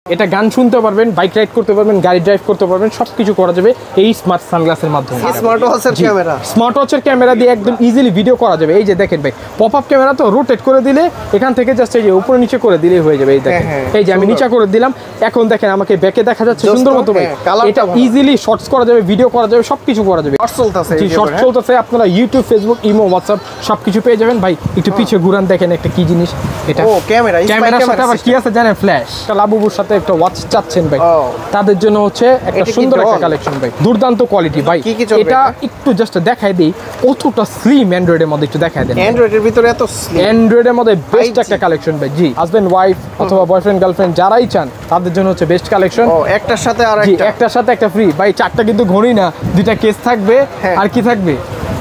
এটা গান শুনতে পারবেন, বাইক রাইড করতে পারবেন, গাড়ি ড্রাইভ করতে পারবেন, সবকিছু করা যাবে এই স্মার্ট সানগ্লাসের মাধ্যমে। স্মার্ট ওয়াচের ক্যামেরা, স্মার্ট ওয়াচের ক্যামেরা দিয়ে একদম ইজিলি ভিডিও করা যাবে। এই যে দেখেন ভাই, পপ আপ ক্যামেরা তো রোটেট করে দিলে এখান থেকে জাস্ট এই যে উপরে নিচে করে দিলেই হয়ে যাবে। এই দেখেন, এই যে আমি নিচে করে দিলাম, এখন দেখেন আমাকে ব্যাকে দেখা যাচ্ছে সুন্দর মতো ভাই। এটা ইজিলি শর্টস করা যাবে, ভিডিও করা যাবে, সবকিছু করা যাবে। শর্টস চলতেছে, জি শর্টস চলতেছে। আপনারা ইউটিউব, ফেসবুক, ইমো, হোয়াটসঅ্যাপ সবকিছু পেয়ে যাবেন ভাই। একটু পিছে ঘুরান, দেখেন একটা কি জিনিস এটা। ও ক্যামেরা, ক্যামেরার সাথে আবার কি আছে জানেন? ফ্ল্যাশ। একটা লাবুবুর সাথে একটা ওয়াচ চাচ্ছেন ভাই, তাদের জন্য হচ্ছে একটা সুন্দর একটা কালেকশন ভাই, দুর্দান্ত কোয়ালিটি ভাই। এটা একটু জাস্ট দেখাই দেই কতটা স্লিম অ্যান্ড্রয়েডের মধ্যে, একটু দেখাই দেন। অ্যান্ড্রয়েডের ভিতরে এত স্লিম, অ্যান্ড্রয়েডের মধ্যে বেস্ট একটা কালেকশন ভাই। জি, হাজবেন্ড ওয়াইফ অথবা বয়ফ্রেন্ড গার্লফ্রেন্ড যারাই চান তাদের জন্য হচ্ছে বেস্ট কালেকশন। ও একটার সাথে আর একটা, একটার সাথে একটা ফ্রি ভাই। চারটা কিন্তু ঘড়ি না, দুইটা কেস থাকবে, আর কি থাকবে,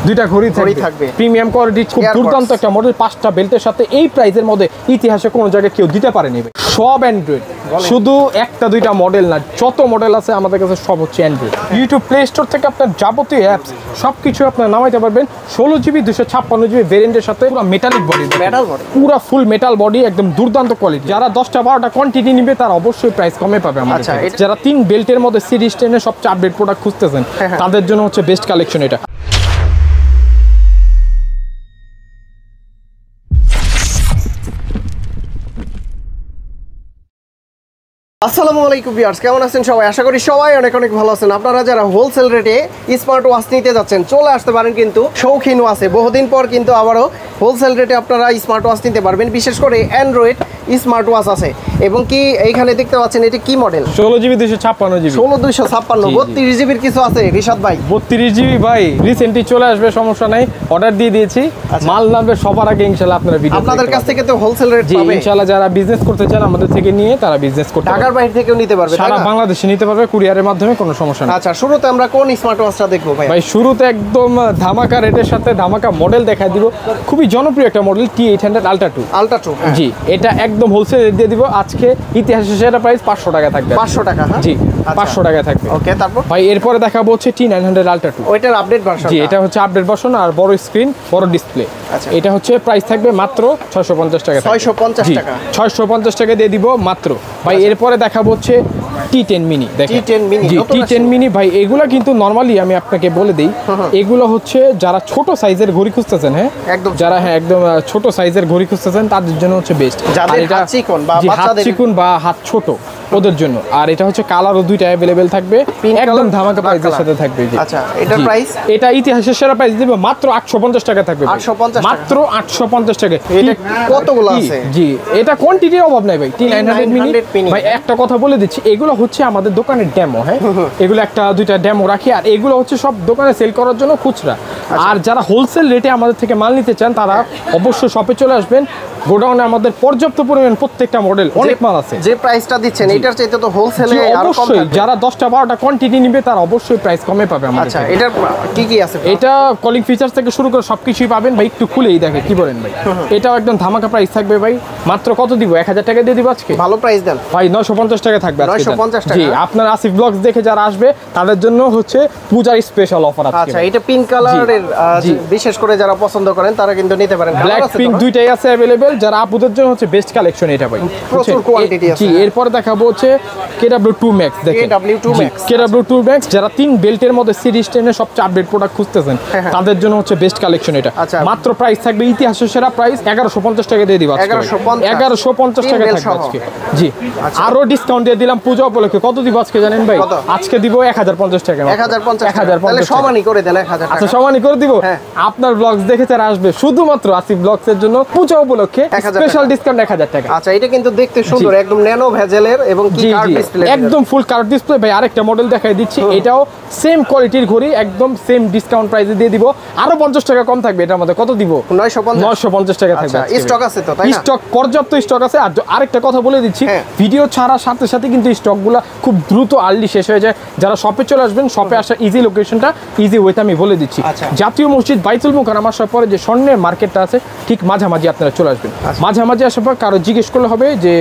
দুইটা ঘড়ি থাকবে। প্রিমিয়াম কোয়ালিটি, খুব দুর্দান্ত একটা মডেল, 5টা বেল্টের সাথে এই প্রাইসের মধ্যে ইতিহাসে কোনো জায়গায় কেউ দিতে পারেনি ভাই। সব অ্যান্ড্রয়েড, শুধু একটা দুইটা মডেল না, যত মডেল আছে আমাদের কাছে সব হচ্ছে অ্যান্ড্রয়েড। ইউটিউব প্লে স্টোর থেকে আপনার যাবতীয় অ্যাপস সবকিছু আপনার নামাইতে পারবেন। 16GB 256GB ভেরিয়েন্টের সাথে পুরো মেটালিক বডি, পুরো ফুল মেটাল বডি, একদম দুর্দান্ত কোয়ালিটি। যারা 10টা 12টা কোয়ান্টিটি নিবে তারা অবশ্যই প্রাইস কমে পাবে আমাদের। যারা 3 বেল্টের মধ্যে সিরিজ 10 সবচেয়ে আপডেট প্রোডাক্ট খুঁজতেছেন তাদের জন্য হচ্ছে বেস্ট কালেকশন এটা। আসসালামু আলাইকুম ভিউয়ার্স, কেমন আছেন সবাই? আশা করি সবাই অনেক অনেক ভালো আছেন। আপনারা যারা হোলসেল রেটে স্মার্ট ওয়াচ নিতে যাচ্ছেন চলে আসতে পারেন কিন্তু শৌখিন ওয়াচে। বহুদিন পর কিন্তু আবারও হোলসেল রেটে আপনারা স্মার্ট ওয়াচ নিতে পারবেন, বিশেষ করে অ্যান্ড্রয়েড স্মার্ট ওয়াচ আছে। এবং কি এইখানে দেখতে পাচ্ছেন এটা কি মডেল? 16GB 256GB। 16 256, 32GBর কিছু আছে রিশাদ ভাই? 32GB ভাই রিসেন্টলি চলে আসবে, সমস্যা নাই, অর্ডার দিয়ে দিয়েছি, মাল নামবে সবার আগে ইনশাআল্লাহ। আপনারা ভিডিও আপনাদের কাছ থেকে তো হোলসেল রেট পাবে ইনশাআল্লাহ। যারা বিজনেস করতে চান আমাদের থেকে নিয়ে তারা বিজনেস করতে পারবে, ঢাকার বাইরে থেকেও নিতে পারবে, সারা বাংলাদেশে নিতে পারবে, কুরিয়ারের মাধ্যমে, কোনো সমস্যা নেই। আচ্ছা, শুরুতে আমরা কোন স্মার্ট ওয়াচটা দেখবো ভাই? ভাই শুরুতে একদম ধামাকা রেটের সাথে ধামাকা মডেল দেখাই দিব। খুবই জনপ্রিয় একটা মডেল, T800 Ultra 2। Ultra 2, জি, এটা একদম হোলসেল রেট দিয়ে দিব আজকে। ইতিহাসে সেটা প্রাইস 500 টাকা থাকবে। 500 টাকা? জি, 500 টাকা থাকবে। ওকে, তারপর ভাই এরপরে দেখাবো হচ্ছে T900 Ultra 2। ওইটার আপডেট ভার্সন। জি, এটা হচ্ছে আপডেট ভার্সন আর বড় স্ক্রিন, বড় ডিসপ্লে। আচ্ছা, এটা হচ্ছে প্রাইস থাকবে মাত্র 650 টাকা। 650 টাকা? 650 টাকা দিয়ে দিব মাত্র। ভাই এরপরে দেখাবো হচ্ছে T10 মিনি। দেখেন T10 মিনি। জি, T10 মিনি ভাই, এগুলা কিন্তু নরমালি আমি আপনাকে বলে দেই, এগুলো হচ্ছে যারা ছোট সাইজের ঘড়ি খুঁজতেছেন, হ্যাঁ একদম, যারা একদম ছোট সাইজের ঘড়ি খুঁজতেছেন তাদের জন্য হচ্ছে বেস্ট। যাদের হাত চিকন বা বাচ্চাদের, হাত চিকন বা হাত ছোট ওদের জন্য। আর এটা হচ্ছে কালারও দুইটা अवेलेबल থাকবে, একদম ধামাকা প্রাইসের সাথে থাকবে। জি, আচ্ছা, এটার প্রাইস? এটা ইতিহাসের সেরা প্রাইস দিব মাত্র 850 টাকা থাকবে। 850 মাত্র 850 টাকা। এটা কতগুলো আছে? জি, এটা কোয়ান্টিটির অভাব নাই ভাই। T900 মিনি ভাই, একটা কথা বলে দিচ্ছি, এগুলো হচ্ছে আমাদের দোকানের ডেমো। হ্যাঁ, এগুলো একটা দুইটা ডেমো রাখি, আর এগুলো হচ্ছে সব দোকানে সেল করার জন্য খুচরা। আর যারা হোলসেল রেটে আমাদের থেকে মাল নিতে চান তারা অবশ্যই শপে চলে আসবেন। গোডাউনে আমাদের পর্যাপ্ত পরিমাণ প্রত্যেকটা মডেল অনেক মাল আছে। যে প্রাইসটা দিচ্ছেন এটার চাইতে তো হোলসেলে আরো কম অবশ্যই। যারা 10টা 12টা কোয়ান্টিটি নিবে তারা অবশ্যই প্রাইস কমে পাবে আমাদের। আচ্ছা, এটার কি কি আছে? এটা কলিং ফিচার থেকে শুরু করে সবকিছুই পাবেন ভাই। একটু খুলেই দেখে কি বলেন ভাই। এটাও একদম ধামাকা প্রাইস থাকবে ভাই। মাত্র কত দিব? 1000 টাকা দিয়ে দিব আজকে। ভালো প্রাইস দেন ভাই, 950 টাকা থাকবে আজকে। 950 টাকা? জি, আপনার আসিফ ব্লগস দেখে যারা আসবে তাদের জন্য হচ্ছে পূজার স্পেশাল অফার আছে। আচ্ছা, এটা পিঙ্ক কালারের, বিশেষ করে যারা পছন্দ করেন তারা কিন্তু নিতে পারেন। ব্ল্যাক পিঙ্ক দুইটাই আছে अवेलेबल। যারা আপুদের জন্য হচ্ছে বেস্ট কালেকশন এটা ভাই, প্রচুর কোয়ান্টিটি আছে। জি, এরপর দেখাবো হচ্ছে KW2 Max। দেখেন KW2 Max, KW2 Max যারা 3 বেল্টের মধ্যে সিরিজ 10 সবচেয়ে আপডেট প্রোডাক্ট খুঁজতেছেন তাদের জন্য হচ্ছে বেস্ট কালেকশন এটা। মাত্র প্রাইস থাকবে ইতিহাসের সেরা প্রাইস 1150 টাকা দিয়ে দিব আজকে। 1150 টাকা থাকবে আজকে। জি, আরো ডিসকাউন্ট দিয়ে দিলাম পূজা উপলক্ষে। কত দিব আজকে জানেন ভাই? আজকে দিব 1050 টাকা। 1050? তাহলে সমানই করে দেন 1000 টাকা। আচ্ছা, সমানই করে দিব। আপনার ব্লগস দেখে যারা আসবে শুধুমাত্র আসিফ ব্লগস এর জন্য পূজা উপলক্ষে স্পেশাল ডিসকাউন্ট 1000 টাকা। আচ্ছা, এটা কিন্তু দেখতে সুন্দর, একদম ন্যানো ভেজেলের এবং কি কার্ভ ডিসপ্লে, একদম ফুল কার্ভ ডিসপ্লে ভাই। আরেকটা মডেল দেখাই দিচ্ছি, এটাও সেম কোয়ালিটির ঘড়ি, একদম সেম ডিসকাউন্ট প্রাইসে দিয়ে দিব। আরো 50 টাকা কম থাকবে এটার মধ্যে। কত দিব? 950 টাকা থাকবে। স্টক আছে তো, তাই না? স্টক, পর্যাপ্ত স্টক আছে। আর আরেকটা কথা বলে দিচ্ছি, ভিডিও ছাড়ার সাথে সাথে কিন্তু স্টকগুলো খুব দ্রুত আর্লি শেষ হয়ে যায়। যারা শপে চলে আসবেন, শপে আসার ইজি লোকেশনটা, ইজি ওয়েতে আমি বলে দিচ্ছি। জাতীয় মসজিদ বাইতুল মুকাররম আসার পরে যে স্বর্ণের মার্কেটটা আছে ঠিক মাঝামাঝি আপনারা চলে আসবেন। আসবেন, মাঝামাঝি আসার পর কারো জিজ্ঞেস করলে হবে যে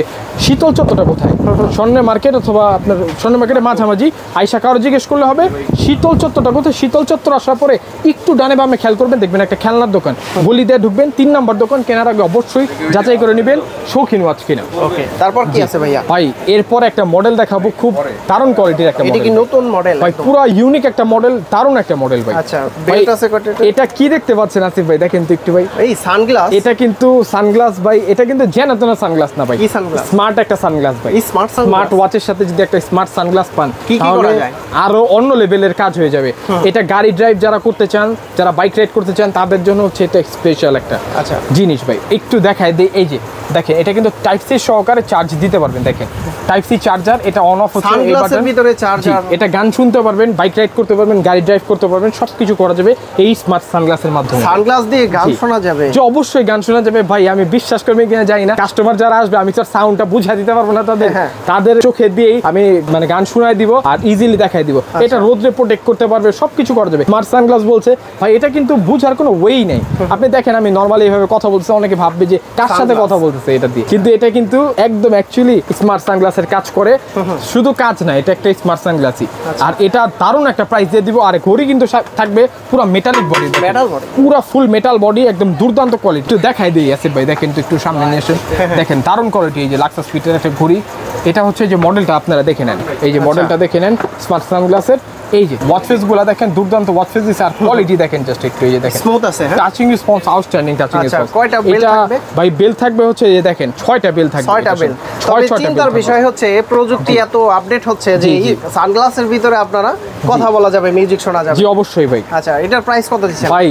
শীতল চত্বরটা কোথায়, স্বর্ণ মার্কেট অথবা আপনার স্বর্ণ মার্কেটের মাঝামাঝি আইসা কারো জিজ্ঞেস করলে হবে শীতল চত্বরটা কোথায়। শীতল চত্বর আসার পরে একটু ডানে বামে খেয়াল করবেন, দেখবেন একটা খেলনার দোকান, গলি দিয়ে ঢুকবেন, 3 নম্বর দোকান। কেনার আগে অবশ্যই যাচাই করে নেবেন শৌখিন ওয়াচ কিনা। ওকে, তারপর কি আছে ভাইয়া? ভাই এরপর একটা মডেল দেখাবো, খুব দারুণ কোয়ালিটির একটা এটা মডেল। কি নতুন মডেল? ভাই পুরো ইউনিক একটা মডেল, দারুণ একটা মডেল ভাই। আচ্ছা, বেল্ট আছে কয়টা? এটা কি দেখতে পাচ্ছেন আসিফ ভাই, দেখেন তো একটু ভাই। এই সানগ্লাস? এটা কিন্তু সানগ্লাস ভাই, এটা কিন্তু জেনাতনা সানগ্লাস না ভাই, কি সানগ্লাস? স্মার্ট একটা সানগ্লাস ভাই। এই স্মার্ট সানগ্লাস, স্মার্ট ওয়াচের সাথে যদি একটা স্মার্ট সানগ্লাস পান কি কি করা যায়? আরো অন্য লেভেলের কাজ হয়ে যাবে। এটা গাড়ি ড্রাইভ যারা করতে চান, যারা বাইক রাইড করতে চান, তাদের জন্য হচ্ছে এটা স্পেশাল একটা আচ্ছা জিনিস ভাই। একটু দেখায় দেই, এই যে দেখেন, এটা কিন্তু টাইপ সি সহকারে চার্জ দিতে পারবেন। দেখেন টাইপ সি চার্জার, এটা অন অফ হচ্ছে এই সানগ্লাসের বাটন, ভিতরে চার্জার। এটা গান শুনতে পারবেন, বাইক রাইড করতে পারবেন, গাড়ি ড্রাইভ করতে পারবেন, সবকিছু করা যাবে এই স্মার্ট সানগ্লাসের মাধ্যমে। সানগ্লাস দিয়ে গান শোনা যাবে? যে অবশ্যই গান শোনা যাবে ভাই। আমি বিশ্বাস করবে কিনা জানি না, কাস্টমার যারা আসবে আমি তার সাউন্ডটা বুঝাই দিতে পারবো না তাদের, তাদের চোখে দিয়েই আমি মানে গান শোনাই দিব আর ইজিলি দেখাই দিব। এটা রোদরে প্রোটেক্ট করতে পারবে, সবকিছু করা যাবে। স্মার্ট সানগ্লাস বলছে ভাই, এটা কিন্তু বুঝার কোনো ওয়েই নেই। আপনি দেখেন আমি নরমালি এইভাবে কথা বলছি, অনেকে ভাববে যে কার সাথে কথা বলতেছে এটা দিয়ে, কিন্তু এটা কিন্তু একদম অ্যাকচুয়ালি স্মার্ট সানগ্লাসের কাজ করে। শুধু কাজ না, এটা একটা স্মার্ট সানগ্লাসই। আর এটা দারুণ একটা প্রাইস দিয়ে দিব। আর ঘড়ি কিন্তু থাকবে পুরো মেটালিক বডি, পুরো ফুল মেটাল বডি, একদম দুর্দান্ত কোয়ালিটি। একটু দেখাই দিই আসিফ ভাই, দেখেন তো একটু সামনে নিয়ে আসেন, দেখেন দারুণ কোয়ালিটি। এই যে লাক্সাস ফিটের একটা ঘড়ি, এটা হচ্ছে যে মডেলটা আপনারা দেখে নেন, এই যে মডেলটা দেখে নেন স্মার্ট সানগ্লাসের। এই যে ওয়াচ ফেস গুলা দেখেন, দুর্দান্ত ওয়াচ ফেস দিছে। আর কোয়ালিটি দেখেন জাস্ট একটু, এই যে দেখেন স্মুথ আছে। Touching response outstanding touching response. কয়টা বেল থাকবে ভাই? বেল থাকবে হচ্ছে এই দেখেন 6টা বেল থাকবে। 6টা বেল। তবে চিন্তার বিষয় হচ্ছে প্রযুক্তি এত আপডেট হচ্ছে যে সানগ্লাসের ভিতরে আপনারা কথা বলা যাবে, মিউজিক শোনা যাবে। জি অবশ্যই ভাই। আচ্ছা, এটার প্রাইস কত দিচ্ছেন ভাই?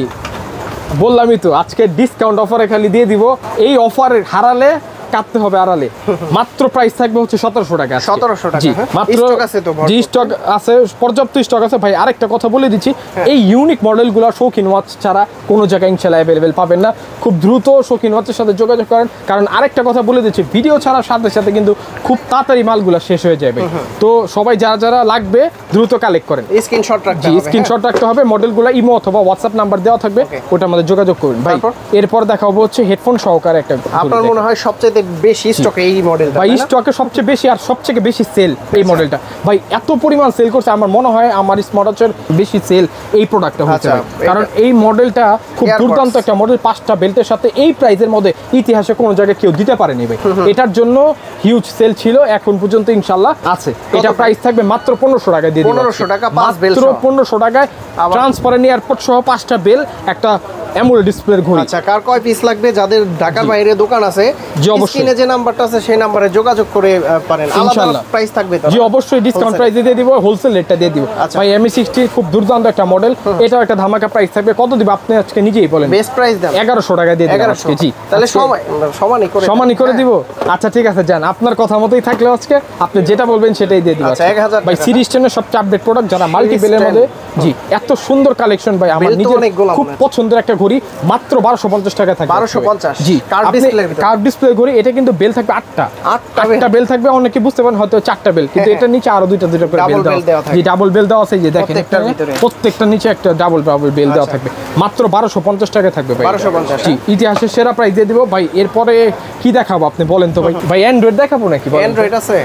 বললামই তো আজকে ডিসকাউন্ট অফারে খালি দিয়ে দিব। এই অফার হারালে কাটতে হবে আড়ালে। মাত্র প্রাইস থাকবে হচ্ছে 1700 টাকা। 1700 টাকা। জি মাত্র। স্টক আছে তো? জি স্টক আছে, পর্যাপ্ত স্টক আছে ভাই। আরেকটা কথা বলে দিচ্ছি, এই ইউনিক মডেলগুলো শৌখিন ওয়াচ ছাড়া কোনো জায়গায় ইনশাআল্লাহ অ্যাভেলেবেল পাবেন না। খুব দ্রুত শৌখিন ওয়াচের সাথে যোগাযোগ করেন, কারণ আরেকটা কথা বলে দিচ্ছি, ভিডিও ছাড়ার সাথে সাথে কিন্তু খুব তাড়াতাড়ি মালগুলো শেষ হয়ে যাবে। তো সবাই যারা যারা লাগবে দ্রুত কালেক্ট করেন, স্ক্রিনশট রাখতে জি হবে। স্ক্রিনশট রাখতে হবে। মডেলগুলো ইমো অথবা হোয়াটসঅ্যাপ নাম্বার দেওয়া থাকবে, ওটার মধ্যে যোগাযোগ করুন ভাই। এরপর দেখাবো হচ্ছে হেডফোন সহকারে একটা। আপনার মনে হয় সবচেয়ে বেশি স্টক এই মডেলটা? ভাই স্টকে সবচেয়ে বেশি আর সবচেয়ে বেশি সেল এই মডেলটা ভাই। এত পরিমাণ সেল করছে, আমার মনে হয় আমার স্মার্ট ওয়াচের বেশি সেল এই প্রোডাক্টটা হচ্ছে। কারণ এই মডেলটা খুব দুর্দান্ত একটা মডেল, 5টা বেল্টের সাথে এই প্রাইসের মধ্যে ইতিহাসে কোনো জায়গায় কেউ দিতে পারেনি ভাই। এটার জন্য হিউজ সেল ছিল, এখন পর্যন্ত ইনশাআল্লাহ আছে। এটা প্রাইস থাকবে মাত্র 1500 টাকা দিয়ে দিই। 1500 টাকা 5 বেল, মাত্র 1500 টাকায় ট্রান্সপারেন্ট এয়ারপোর্ট সহ 5টা বেল, একটা অ্যামোলেড ডিসপ্লের ঘড়ি। আচ্ছা, কার কয় পিস লাগবে? যাদের ঢাকার বাইরে দোকান আছে, জি অবশ্যই স্ক্রিনে যে নাম্বারটা আছে সেই নম্বরে যোগাযোগ করে পারেন। আলাদা প্রাইস থাকবে তো? জি অবশ্যই ডিসকাউন্ট প্রাইস দিয়ে দিব, হোলসেল রেটটা দিয়ে দিব ভাই। ME60 খুব দুর্দান্ত একটা মডেল, এটাও একটা ধামাকা প্রাইস থাকবে। কত দিব আপনি আজকে নিজেই বলেন? বেস্ট প্রাইস দেন 1100 টাকা দিয়ে দিলাম আজকে। জি তাহলে সমানই করে দিব। আচ্ছা ঠিক আছে, যান আপনার কথা মতোই থাকলে আজকে আপনি যেটা বলবেন সেটাই দিয়ে দিব। আচ্ছা 1000 ভাই সিরিজ 10 এর সবচেয়ে আপডেট প্রোডাক্ট, যারা মাল্টি বেলের মধ্যে। জি এত সুন্দর কালেকশন ভাই, আমার নিজের খুব পছন্দের একটা ঘড়ি, মাত্র 1250 টাকা থাকবে। 1250? জি কার্ভ ডিসপ্লে ঘড়ি। এটা কিন্তু বেল থাকবে 8টা বেল থাকবে। অনেকে বুঝতে পারেন হয়তো 4টা বেল, কিন্তু এটার নিচে আরো দুইটা করে বেল দেওয়া থাকবে। জি ডাবল বেল দেওয়া আছে, যে দেখেন প্রত্যেকটা নিচে একটা ডাবল বেল দেওয়া থাকবে। মাত্র 1250 টাকা থাকবে ভাই। 1250? জি ইতিহাসের সেরা প্রাইস দিয়ে দিব ভাই। এরপরে কি দেখাবো আপনি বলেন তো ভাই? ভাই অ্যান্ড্রয়েড দেখাবো নাকি? অ্যান্ড্রয়েড আছে?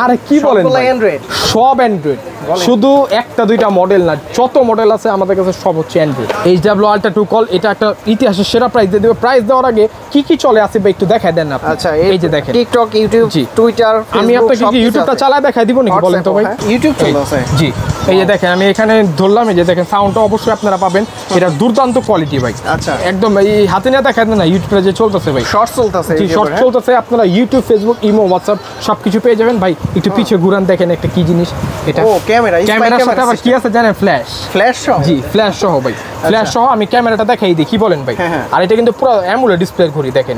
আর কি বলেন? অ্যান্ড্রয়েড, সব অ্যান্ড্রয়েড, শুধু একটা দুইটা মডেল না, যত মডেল আছে আমাদের কাছে সব হচ্ছে অ্যান্ড্রয়েড। HW Ultra 2 Call, এটা একটা ইতিহাসের সেরা প্রাইস দিয়ে দেব। প্রাইস দেওয়ার আগে কি কি চলে আসে ভাই একটু দেখাই দেন আপনি। আচ্ছা এই যে দেখেন টিকটক, ইউটিউব, টুইটার, আমি আপনাকে কি ইউটিউবটা চালায় দেখাই দিব নাকি বলেন তো ভাই? ইউটিউব চলছে। জি এই যে দেখেন, আমি এখানে ধরলাম, এই যে দেখেন সাউন্ডটা অবশ্যই আপনারা পাবেন। এটা দুর্দান্ত কোয়ালিটি ভাই। আচ্ছা একদম এই হাতে নিয়ে দেখাই দেন না, ইউটিউবে যে চলতেছে ভাই, শর্ট চলতেছে। জি শর্ট চলতেছে। আপনারা ইউটিউব, ফেসবুক, ইমো, হোয়াটসঅ্যাপ সবকিছু পেয়ে যাবেন ভাই। একটু পিছে ঘুরান, দেখেন একটা কি জিনিস এটা। ও ক্যামেরার সাথে আবার কি আছে জানেন? ফ্ল্যাশ সহ? জি ফ্ল্যাশ সহ ভাই, ফ্ল্যাশ সহ। আমি ক্যামেরাটা দেখাই দিই, কি বলেন ভাই? আর এটা কিন্তু পুরো অ্যামোলেড ডিসপ্লের ঘড়ি, দেখেন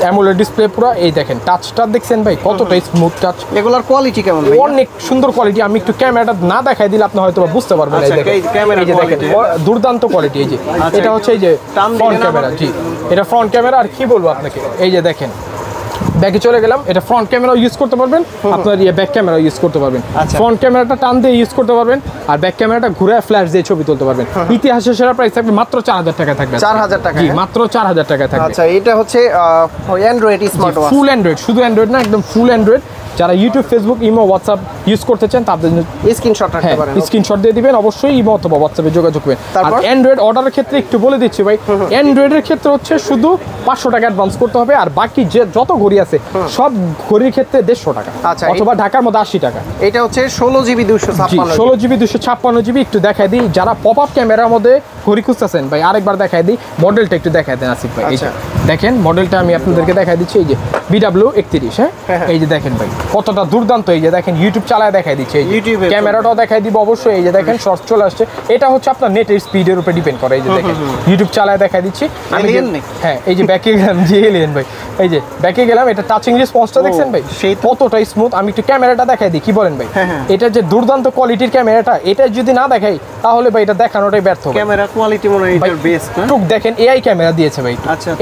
অ্যামোলেড ডিসপ্লে পুরো। এই দেখেন টাচটা দেখছেন ভাই, কতটা স্মুথ টাচ। এগুলার কোয়ালিটি কেমন ভাই? অনেক সুন্দর কোয়ালিটি। আমি একটু ক্যামেরাটা না দেখাই দিলে আপনি হয়তো বুঝতে পারবেন না। এই যে দেখেন দুর্দান্ত কোয়ালিটি। এই যে এটা হচ্ছে এই যে ফ্রন্ট ক্যামেরা। জি এটা ফ্রন্ট ক্যামেরা। আর কি বলবো আপনাকে, এই যে দেখেন ব্যাকে চলে গেলাম, এটা ফ্রন্ট ক্যামেরা ইউজ করতে পারবেন, আপনার ব্যাক ক্যামেরা ইউজ করতে পারবেন। ফ্রন্ট ক্যামেরাটা টান দিয়ে ইউজ করতে পারবেন, আর ব্যাক ক্যামেরাটা ঘুরে ফ্ল্যাশ দিয়ে ছবি তুলতে পারবেন। ইতিহাসের সেরা প্রাইস থাকবে মাত্র 4000 টাকায় থাকবে। 4000 টাকা? জি, মাত্র 4000 টাকায় থাকবে। আচ্ছা, এটা হচ্ছে অ্যান্ড্রয়েড স্মার্ট ওয়াচ, ফুল অ্যান্ড্রয়েড, শুধু অ্যান্ড্রয়েড না, একদম ফুল অ্যান্ড্রয়েড। যারা YouTube, Facebook, imo, WhatsApp use করতে চান তাদের স্ক্রিনশট রাখতে পারেন, স্ক্রিনশট দিয়ে দিবেন, অবশ্যই ইমো অথবা হোয়াটসঅ্যাপে যোগাযোগ করবেন। আর অ্যান্ড্রয়েড অর্ডারের ক্ষেত্রে একটু বলে দিচ্ছি ভাই, অ্যান্ড্রয়েডের ক্ষেত্রে হচ্ছে শুধু 500 টাকা অ্যাডভান্স করতে হবে, আর বাকি যে যত ঘড়ি আছে সব ঘড়ির ক্ষেত্রে 150 টাকা, অথবা ঢাকার মধ্যে 80 টাকা। এটা হচ্ছে 16GB 256, 16GB 256GB। একটু দেখাই দিই, যারা পপ আপ ক্যামেরার মধ্যে ঘড়ি খুঁজতেছেন ভাই, আরেকবার দেখাই দিই, মডেলটা একটু দেখাই দেন আসিফ ভাই। এই যে দেখেন মডেলটা আমি আপনাদেরকে দেখাই দিচ্ছি, এই যে BW31। এই যে দেখেন ভাই কতটা দুর্দান্ত। এই যে দেখেন ইউটিউব চালায় দেখাই দিচ্ছে, ক্যামেরাটাও দেখাই দিব অবশ্যই। এই যে দেখেন শর্টস চলে আসছে, এটা হচ্ছে আপনার নেটের স্পিডের উপর ডিপেন্ড করে। এই যে দেখেন ইউটিউব চালায় দেখাই দিচ্ছি আমি। হ্যাঁ, এই যে ব্যাকে গেলাম, জি এলিয়েন ভাই, এই যে ব্যাকে গেলাম, এটা টাচিং রেসপন্সটা দেখছেন ভাই কতটা স্মুথ। আমি একটু ক্যামেরাটা দেখাই দিই, কি বলেন ভাই? এটা যে দুর্দান্ত কোয়ালিটির ক্যামেরাটা, এটা যদি না দেখাই তাহলে ভাই এটা দেখানোটাই ব্যর্থ। ক্যামেরা কোয়ালিটি মনে হয় এটার বেস্ট না? টুক দেখেন এআই ক্যামেরা দিয়েছে ভাই।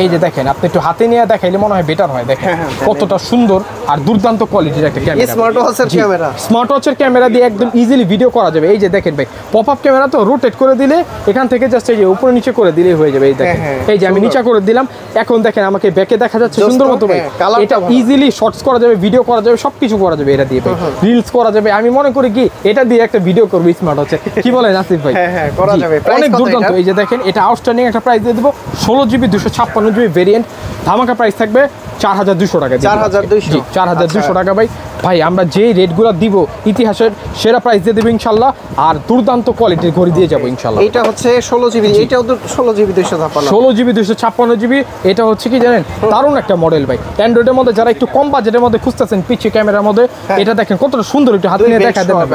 এই যে দেখেন, আপনি একটু হাতে নিয়ে দেখাইলে মনে হয় বেটার হয়। দেখেন কতটা সুন্দর আর দুর্দান্ত কোয়ালিটির একটা ক্যামেরা। স্মার্ট ওয়াচের ক্যামেরা, স্মার্ট ওয়াচের ক্যামেরা দিয়ে একদম ইজিলি ভিডিও করা যাবে। এই যে দেখেন ভাই, পপ আপ ক্যামেরা তো রোটেট করে দিলে এখান থেকে জাস্ট এই যে উপরে নিচে করে দিলেই হয়ে যাবে। এই দেখেন, এই যে আমি নিচে করে দিলাম, এখন দেখেন আমাকে ব্যাকে দেখা যাচ্ছে সুন্দর মতো ভাই। এটা ইজিলি শর্টস করা যাবে, ভিডিও করা যাবে, সবকিছু করা যাবে এটা দিয়ে ভাই। রিলস করা যাবে। আমি মনে করি কি এটা দিয়ে একটা ভিডিও করব স্মার্ট ওয়াচে, কি বলেন আসিফ ভাই? হ্যাঁ, করা যাবে। অনেক দুর্দান্ত। এই যে দেখেন, এটা আউটস্ট্যান্ডিং একটা প্রাইস দিয়ে দেবো, 16GB 256GB ভেরিয়েন্ট, ধামাকা প্রাইস থাকবে 4200 টাকা। 4200 টাকা ভাই। ভাই আমরা যেই রেটগুলো দিব ইতিহাসের সেরা প্রাইস দিয়ে দেবো ইনশাল্লাহ, আর দুর্দান্ত কোয়ালিটির ঘড়ি দিয়ে যাবো ইনশাল্লাহ। এটা হচ্ছে 16GB, এটাও তো 16GB 256, 16GB 256GB। এটা হচ্ছে কি জানেন, দারুণ একটা মডেল ভাই। অ্যান্ড্রয়েডের মধ্যে যারা একটু কম বাজেটের মধ্যে খুঁজতেছেন পিছে ক্যামেরার মধ্যে, এটা দেখেন কতটা সুন্দর, একটু হাত নিয়ে দেখা দেবেন।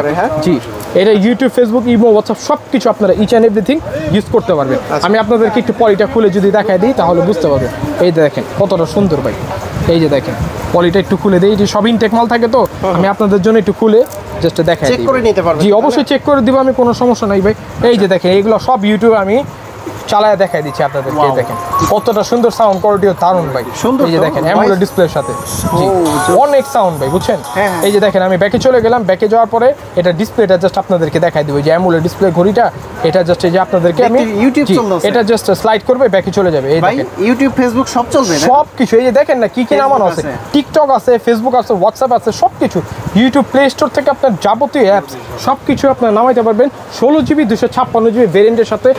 জি, এটা ইউটিউব, ফেসবুক, ইমো, হোয়াটসঅ্যাপ সবকিছু আপনারা ইচ অ্যান্ড এভরিথিং ইউজ করতে পারবেন। আমি আপনাদেরকে একটু পলিটা খুলে যদি দেখাই দিই তাহলে বুঝতে পারবেন। এই দেখেন কতটা সুন্দর ভাই। এই যে দেখেন পলিটা একটু খুলে দেই, যে সব ইনটেক মাল থাকে তো আমি আপনাদের জন্য একটু খুলে জাস্ট দেখাই দিই। চেক করে নিতে পারবেন? জি অবশ্যই চেক করে দিব আমি, কোনো সমস্যা নাই ভাই। এই যে দেখেন এইগুলো সব ইউটিউবে আমি চালায় দেখাই দিচ্ছি আপনাদেরকে। দেখেন কতটা সুন্দর সাউন্ড কোয়ালিটিও দারুণ ভাই। এই যে দেখেন অ্যামোলেড ডিসপ্লের সাথে, জি অনেক সাউন্ড ভাই, বুঝছেন? এই যে দেখেন আমি ব্যাকে চলে গেলাম, ব্যাকে যাওয়ার পরে এটা ডিসপ্লেটা জাস্ট আপনাদেরকে দেখাই দিব, যে অ্যামোলেড ডিসপ্লে ঘড়িটা, এটা জাস্ট এই যে আপনাদেরকে আমি ইউটিউব চলছে, এটা জাস্ট স্লাইড করবে ব্যাকে চলে যাবে। এই দেখেন ইউটিউব, ফেসবুক সব চলবে না? সবকিছু। এই যে দেখেন না কি কি নামানো আছে, টিকটক আছে, ফেসবুক আছে, হোয়াটসঅ্যাপ আছে, সবকিছু। ইউটিউব প্লে স্টোর থেকে আপনার যাবতীয় অ্যাপস সবকিছু আপনার নামাইতে পারবেন। 16GB 256GB ভেরিয়েন্টের সাথে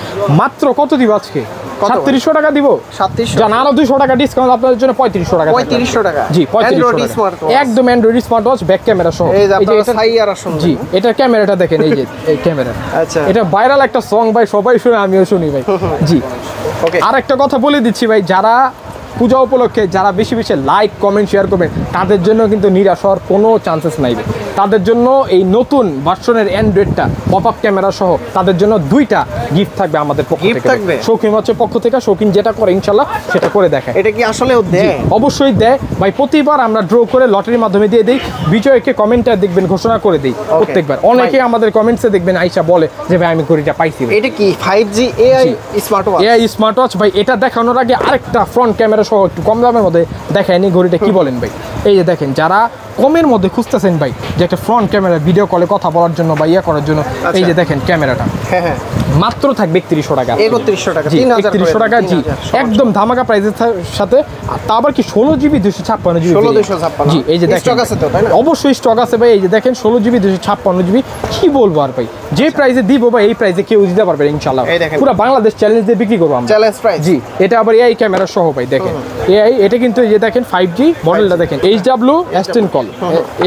মাত্র কত দিব আজকে? 3700 টাকা দিব। 3700 জান, আরো 200 টাকা ডিসকাউন্ট আপনাদের জন্য 3500 টাকা। 3500 টাকা? জি 3500 টাকা, একদম Android smart watch, back camera সহ। এই যে আপনারা সাই আর আসুন। জি, এটা ক্যামেরাটা দেখেন, এই যে এই ক্যামেরা। আচ্ছা, এটা ভাইরাল একটা সং ভাই, সবাই শুনে, আমিও শুনি ভাই। জি, ওকে। আর একটা কথা বলে দিচ্ছি ভাই, যারা পূজা উপলক্ষে যারা বেশি বেশি লাইক, কমেন্ট, শেয়ার করবেন তাদের জন্য কিন্তু নিরাশ হওয়ার কোনো চান্সেস নাই। তাদের জন্য এই নতুন ভার্সনের অ্যান্ড্রয়েডটা পপ আপ ক্যামেরা সহ তাদের জন্য 2টা গিফট থাকবে আমাদের পক্ষ থেকে, শৌখিন হচ্ছে পক্ষ থেকে। শৌখিন যেটা করে ইনশাল্লাহ সেটা করে দেখায়। এটা কি আসলেও দেয়? অবশ্যই দেয় ভাই। প্রতিবার আমরা ড্র করে লটারির মাধ্যমে দিয়ে দিই। বিজয়কে কমেন্টে দেখবেন ঘোষণা করে দিই প্রত্যেকবার। অনেকে আমাদের কমেন্টসে দেখবেন আইসা বলে যে ভাই আমি ঘড়িটা পাইছি। এটা কি 5G AI smart watch? AI smart watch ভাই। এটা দেখানোর আগে আরেকটা ফ্রন্ট ক্যামেরা সহ একটু কম দামের মধ্যে দেখায়নি ঘড়িটা, কি বলেন ভাই? এই যে দেখেন, যারা কমের মধ্যে খুঁজতেছেন ভাই যে একটা ফ্রন্ট ক্যামেরা ভিডিও কলে কথা বলার জন্য বা ইয়া করার জন্য, এই যে দেখেন ক্যামেরাটা মাত্র থাকবে 3100 টাকা। 3100 টাকা, 3100 টাকা। জি, একদম ধামাকা প্রাইসের সাথে। তা আবার কি 16GB 256GB। জি, এই যে দেখেন অবশ্যই স্টক আছে ভাই। এই যে দেখেন 16GB 256GB। কি বলবো আর ভাই, যে প্রাইসে দিব ভাই এই প্রাইসে কেউ দিতে পারবে ইনশাআল্লাহ। পুরো বাংলাদেশ চ্যালেঞ্জ দিয়ে বিক্রি করবো আমরা, চ্যালেঞ্জ প্রাইস। জি, এটা আবার AI ক্যামেরা সহ ভাই। দেখেন AI, এটা কিন্তু এই যে দেখেন 5G মডেলটা দেখেন, HW S10 call,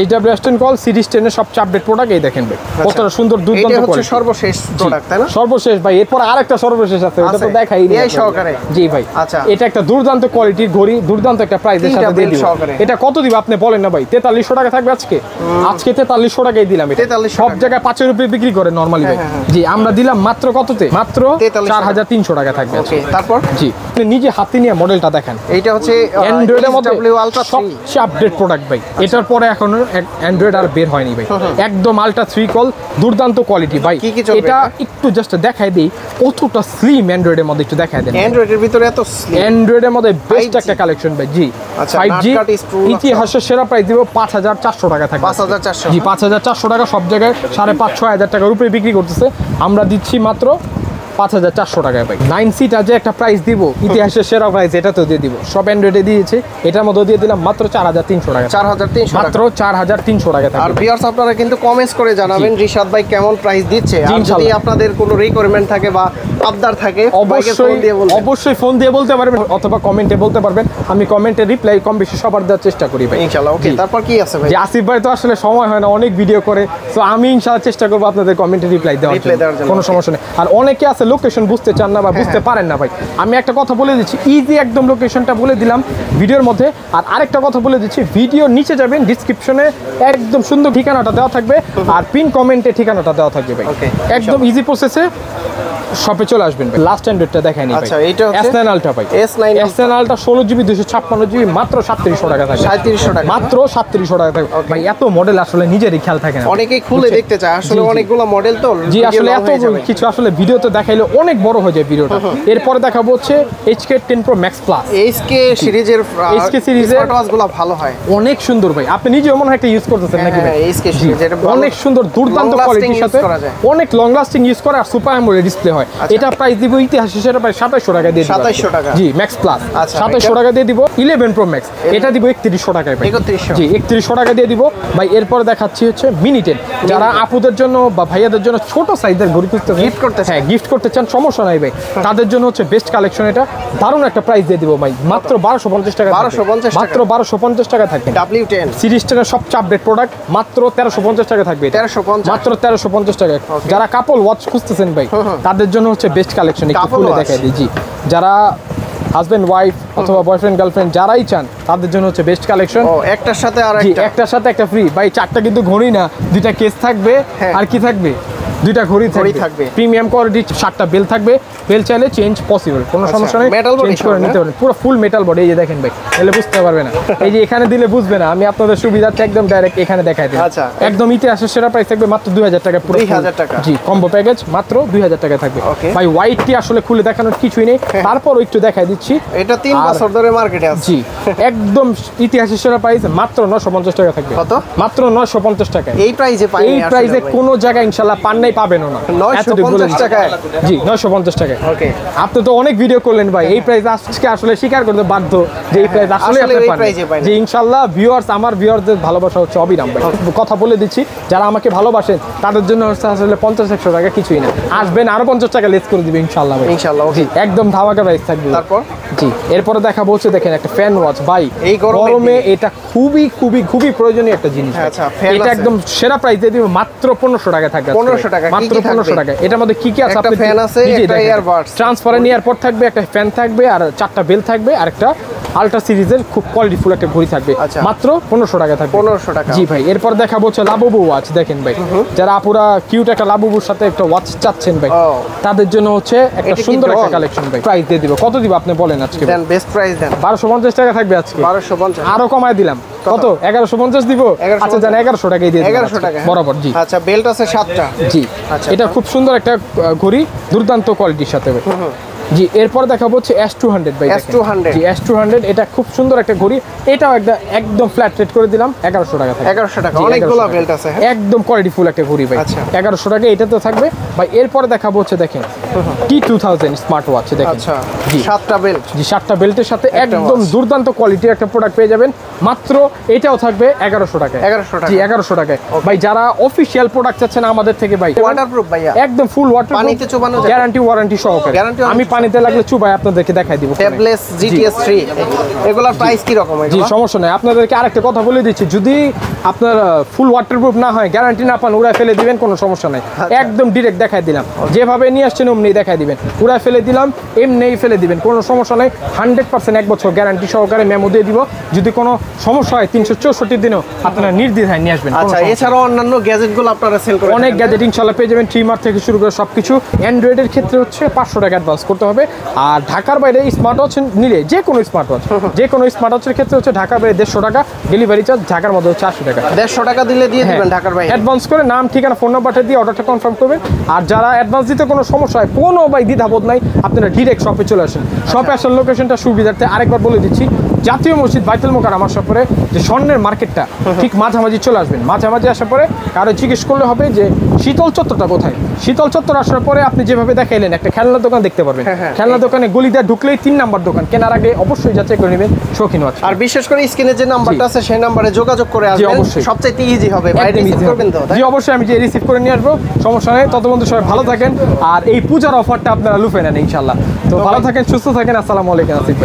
HW S10 call series 10 এর সবচেয়ে আপডেট প্রোডাক্ট। এই দেখেন ভাই কতটা সুন্দর দুর্দান্ত কোয়ালিটি। এটা হচ্ছে সর্বশেষ প্রোডাক্ট, তাই না? সর্বশেষ ভাই। এরপর আরেকটা সর্বশেষ আছে, ওটা তো দেখাই নি AI সহকারে। জি ভাই। আচ্ছা, এটা একটা দুর্দান্ত কোয়ালিটির ঘড়ি, দুর্দান্ত একটা প্রাইসের সাথে দিয়ে দিব। এটা কত দিব আপনি বলেন না ভাই? 4300 টাকা থাকবে আজকে। আজকে 4300 টাকায় দিলাম এটা। সব জায়গায় 5 রুপি বিক্রি করে নরমালি ভাই। জি, আমরা দিলাম মাত্র কততে? মাত্র 4300 টাকা থাকবে আজকে। তারপর জি, আপনি নিজে হাতে নিয়ে মডেলটা দেখেন। এইটা হচ্ছে অ্যান্ড্রয়েডের মধ্যে আলট্রা সবচেয়ে আপডেট প্রোডাক্ট ভাই। এটার পরে এখনো অ্যান্ড্রয়েড আর বের হয়নি ভাই। একদম আলট্রা 3 কল, দুর্দান্ত কোয়ালিটি ভাই। এটা একটু জাস্ট দেখাই দিই কতটা স্লিম অ্যান্ড্রয়েডের মধ্যে, একটু দেখাই দেন। অ্যান্ড্রয়েডের ভিতরে এত স্লিম, অ্যান্ড্রয়েডের মধ্যে বেস্ট একটা কালেকশন ভাই। জি আচ্ছা 5G ইতিহাসের সেরা প্রাইস দিব 5400 টাকা থাকবে। 5400 জি 5400 টাকা, সব জায়গায় 5,500-6,000 টাকার উপরে বিক্রি করতেছে, আমরা দিচ্ছি মাত্র 5400 টাকায় ভাই। 9 সিটার যে একটা প্রাইস দিব ইতিহাসের সেরা প্রাইস, এটা তো দিয়ে দিব, সব অ্যান্ড্রয়েডে দিয়েছি, এটার মধ্যে দিয়ে দিলাম মাত্র 4300 টাকা। 4300 মাত্র 4300 টাকা আর থাকবে। ভিউয়ার্স আপনারা কিন্তু কমেন্টস করে জানাবেন রিশাদ ভাই কেমন প্রাইস দিচ্ছে, আর যদি আপনাদের কোনো রিকোয়ারমেন্ট থাকে বা আবদার থাকে অবশ্যই ফোন দিয়ে বলতে পারবেন অথবা কমেন্টে বলতে পারবেন, আমি কমেন্টে রিপ্লাই কম বেশি সবার দেওয়ার চেষ্টা করি ভাই ইনশাআল্লাহ। ওকে তারপর কি আছে ভাই? যে আসিফ ভাই তো আসলে সময় হয় না, অনেক ভিডিও করে, তো আমি ইনশাআল্লাহ চেষ্টা করব আপনাদের কমেন্টে রিপ্লাই দেওয়ার জন্য, কোনো সমস্যা নেই। আর অনেকে আছে লোকেশন বুঝতে চান না বা বুঝতে পারেন না ভাই, আমি একটা কথা বলে দিচ্ছি, ইজি একদম লোকেশনটা বলে দিলাম ভিডিওর মধ্যে। আর আরেকটা কথা বলে দিচ্ছি, ভিডিও নিচে যাবেন ডিসক্রিপশনে একদম সুন্দর ঠিকানাটা দেওয়া থাকবে, আর পিন কমেন্টে ঠিকানাটা দেওয়া থাকবে ভাই। একদম ইজি প্রসেসে শপে চলে আসবেন। লাস্ট অ্যান্ড্রয়েডটা দেখাই নি ভাই, আচ্ছা এইটা হচ্ছে S9 Ultra ভাই। S9 Ultra 16GB 256GB মাত্র 3700 টাকা থাকবে। 3700 টাকা মাত্র 3700 টাকা থাকবে ভাই। এত মডেল আসলে নিজেরই খেয়াল থাকে না, অনেকেই খুলে দেখতে চায়, আসলে অনেকগুলো মডেল তো। জি আসলে এত কিছু আসলে ভিডিওতে দেখাইলে অনেক বড় হয়ে যায় ভিডিওটা। এরপর দেখাবো হচ্ছে HK10 Pro Max Plus। HK সিরিজের ওয়াচগুলো ভালো হয়, অনেক সুন্দর ভাই। আপনি নিজেও মনে হয় একটা ইউজ করতেছেন নাকি ভাই? HK সিরিজের অনেক সুন্দর, দুর্দান্ত কোয়ালিটির সাথে অনেক লং লাস্টিং ইউজ করে, আর সুপার অ্যামোলেড ডিসপ্লে হয়। এটা প্রাইস দিব ইতিহাসে সেটা প্রায় 2700 টাকা দিয়ে দিব। 2700 টাকা জি ম্যাক্স প্লাস 2700 টাকা দিয়ে দিব। 11 Pro Max এটা দিব 3100 টাকায় ভাই। 3100 জি 3100 টাকা দিয়ে দিব ভাই। এরপর দেখাচ্ছি হচ্ছে মিনি 10, যারা আপুদের জন্য বা ভাইয়াদের জন্য ছোট সাইজের ঘড়ি খুঁজতে গিফট করতে, হ্যাঁ গিফট করতে চান, সমস্যা নাই ভাই, তাদের জন্য হচ্ছে বেস্ট কালেকশন। এটা দারুণ একটা প্রাইস দিয়ে দিব ভাই, মাত্র 1250 টাকা। মাত্র 1250 টাকা থাকবে। W10 সিরিজটার সবচেয়ে আপডেট প্রোডাক্ট, মাত্র 1350 টাকা থাকবে। 1350 মাত্র 1350 টাকা। যারা কাপল ওয়াচ খুঁজতেছেন ভাই, তাদের জন্য হচ্ছে বেস্ট কালেকশন। একটু খুলে দেখাই দিই। জি যারা হাজবেন্ড ওয়াইফ অথবা বয়ফ্রেন্ড গার্লফ্রেন্ড যারাই চান, তাদের জন্য হচ্ছে বেস্ট কালেকশন। একটার সাথে আর একটার সাথে একটা ফ্রি ভাই। 4টা কিন্তু ঘড়ি না, 2টা কেস থাকবে, আর কি থাকবে, 2টা ঘড়ি থাকবে। প্রিমিয়াম কোয়ালিটি 7টা বেল থাকবে, বেল চাইলে চেঞ্জ পসিবল, কোনো সমস্যা নেই, চেঞ্জ করে নিতে পারেন। পুরো ফুল মেটাল বডি, এই যে দেখেন ভাই, তাহলে বুঝতে পারবে না, এই যে এখানে দিলে বুঝবে না, আমি আপনাদের সুবিধার্থে একদম ডাইরেক্ট এখানে দেখাই দিই। আচ্ছা একদম ইতিহাসের সেরা প্রাইস থাকবে মাত্র 2000 টাকা, পুরো 2000 টাকা। জি কম্বো প্যাকেজ মাত্র 2000 টাকা থাকবে ভাই। হোয়াইটটি আসলে খুলে দেখানোর কিছুই নেই, তারপরও একটু দেখাই দিচ্ছি। এটা 3 বছর ধরে মার্কেটে আছে। জি একদম ইতিহাসের সেরা প্রাইস মাত্র 950 টাকা থাকবে। কত? মাত্র 950 টাকা। এই প্রাইসে পাই, এই প্রাইসে কোনো জায়গায় ইনশাআল্লাহ পান নাই, পাবেনও না। 950 টাকায়। জি 950 টাকায়। ওকে আপনি তো অনেক ভিডিও করলেন ভাই, এই প্রাইস আজকে আসলে স্বীকার করতে বাধ্য যে এই প্রাইস আসলে আপনি পান। যে ইনশাআল্লাহ ভিউয়ার্স, আমার ভিউয়ারদের ভালোবাসা হচ্ছে অবিরাম ভাই। কথা বলে দিচ্ছি, যারা আমাকে ভালোবাসেন তাদের জন্য হচ্ছে আসলে 50-100 টাকা কিছুই না, আসবেন আরো 50 টাকা লেস করে দিবে ইনশাআল্লাহ ভাই। ইনশাআল্লাহ ওকে একদম ধামাকা প্রাইস থাকবে। তারপর জি এরপরে দেখাবো হচ্ছে দেখেন একটা ফ্যান ওয়াচ ভাই, এই গরমে এটা খুবই খুবই খুবই প্রয়োজনীয় একটা জিনিস। আচ্ছা এটা একদম সেরা প্রাইস দিয়ে দিব মাত্র 1500 টাকা থাকবে। 1500 টাকা মাত্র 1500 টাকা। এটার মধ্যে কি কি আছে? একটা ফ্যান আছে, একটা ইয়ারবাডস, ট্রান্সপারেন্ট ইয়ারপড থাকবে, একটা ফ্যান থাকবে, আর 4টা বেল থাকবে, আর একটা আলট্রা সিরিজের খুব কোয়ালিটিফুল একটা ঘড়ি থাকবে। মাত্র 1500 টাকা থাকবে। 1500 টাকা। জি ভাই। এরপর দেখাবো হচ্ছে লাবুবু ওয়াচ। দেখেন ভাই, যারা আপুরা কিউট একটা লাবুবুর সাথে একটা ওয়াচ চাচ্ছেন ভাই, তাদের জন্য হচ্ছে একটা সুন্দর একটা কালেকশন ভাই। প্রাইস দিয়ে দিব, কত দিব আপনি বলেন আজকে? দেন বেস্ট প্রাইস দেন। 1250 টাকা থাকবে আজকে। 1250 আরো কমায় দিলাম। কত? 1150 দিব। আচ্ছা জান 1100 টাকাই দিয়ে দিন। 1100 টাকা বরাবর। জি আচ্ছা বেল্ট আছে 7টা। জি আচ্ছা এটা খুব সুন্দর একটা ঘড়ি, দুর্দান্ত কোয়ালিটির সাথে ভাই। জি এরপর দেখাবো হচ্ছে S200 ভাই। S200 জি S200 এটা খুব সুন্দর একটা ঘড়ি, এটাও একদম ফ্ল্যাট রেট করে দিলাম 1100 টাকা থাকবে। 1100 টাকা। অনেকগুলো বেল্ট আছে, একদম কোয়ালিটিফুল একটা ঘড়ি ভাই। 1100 টাকা এটা তো থাকবে ভাই। এরপরে দেখাবো হচ্ছে দেখেন T2000 স্মার্ট ওয়াচ। দেখেন আচ্ছা জি 7টা বেল্ট। জি 7টা বেল্টের সাথে একদম দুর্দান্ত কোয়ালিটির একটা প্রোডাক্ট পেয়ে যাবেন মাত্র। এটাও থাকবে 1100 টাকায়। 1100 টাকা। জি 1100 টাকায় ভাই। যারা অফিশিয়াল প্রোডাক্ট চাচ্ছেন আমাদের থেকে ভাই, ওয়াটারপ্রুফ ভাইয়া, একদম ফুল ওয়াটার, পানিতে চুবানো যায়, গ্যারান্টি ওয়ারেন্টি সহকারে। আমি পানিতে লাগলে চুবাই আপনাদেরকে দেখাই দিব। ট্যাবলেস GTS 3 এগুলোর প্রাইস কি রকম? জি সমস্যা নাই। আপনাদেরকে আরেকটা কথা বলে দিচ্ছি, যদি আপনার ফুল ওয়াটারপ্রুফ না হয়, গ্যারান্টি না পান, উড়ায় ফেলে দিবেন, কোনো সমস্যা নাই। একদম ডিরেক্ট দেখাই দিলাম, যেভাবে নিয়ে আসছেন অমনি দেখাই দিবেন। উড়ায় ফেলে দিলাম, এমনিই ফেলে দিবেন, কোনো সমস্যা নাই। 100% 1 বছর গ্যারান্টি সহকারে মেমো দিয়ে দিব। যদি কোনো সমস্যা হয় 364 দিনও আপনারা নির্দ্বিধায় নিয়ে আসবেন। আচ্ছা এছাড়াও অন্যান্য গ্যাজেটগুলো আপনারা সেল করেন? অনেক গ্যাজেট ইনশাআল্লাহ পেয়ে যাবেন, ট্রিমার থেকে শুরু করে সবকিছু। অ্যান্ড্রয়েডের ক্ষেত্রে হচ্ছে 500 টাকা অ্যাডভান্স করতে করতে হবে। আর ঢাকার বাইরে স্মার্ট ওয়াচ নিলে যে কোনো স্মার্ট ওয়াচের ক্ষেত্রে হচ্ছে ঢাকার বাইরে 150 টাকা ডেলিভারি চার্জ, ঢাকার মধ্যে হচ্ছে 80 টাকা। 150 টাকা দিলে দিয়ে দিবেন ঢাকার বাইরে। অ্যাডভান্স করে নাম ঠিকানা ফোন নাম্বারটা দিয়ে অর্ডারটা কনফার্ম করবেন। আর যারা অ্যাডভান্স দিতে কোনো সমস্যা হয়, কোনো দ্বিধাবোধ নাই, আপনারা ডিরেক্ট শপে চলে আসেন। শপে আসার লোকেশনটা সুবিধার্থে আরেকবার বলে দিচ্ছি, জাতীয় মসজিদ বাইতুল মোকাররমার শপে যে স্বর্ণের মার্কেটটা ঠিক মাঝামাঝি চলে আসবেন। মাঝামাঝি আসার পরে কারো জিজ্ঞেস করলে হবে যে শীতল চত্বরটা কোথায়। শীতল চত্বর আসার পরে আপনি যেভাবে দেখাইলেন একটা খেলনার দোকান দেখতে পারবেন। খেলনা দোকানে গলিতে ঢুকলেই 3 নাম্বার দোকান, কেনার আগে অবশ্যই যাচাই করে নেবেন শৌখিন ওয়াচ। আর বিশেষ করে স্ক্রিনে যে নাম্বারটা আছে সেই নাম্বারে যোগাযোগ করে আসবেন, সবচেয়ে ইজি হবে। ভাই রিসিভ করবেন তো? জি অবশ্যই, আমি যে রিসিভ করে নিয়ে আসবো, সমস্যা নেই। তত বন্ধু সবাই ভালো থাকেন, আর এই পূজার অফারটা আপনারা লুফে নেন ইনশাআল্লাহ। তো ভালো থাকেন, সুস্থ থাকেন। আসসালামু আলাইকুম আসিফ ভাই।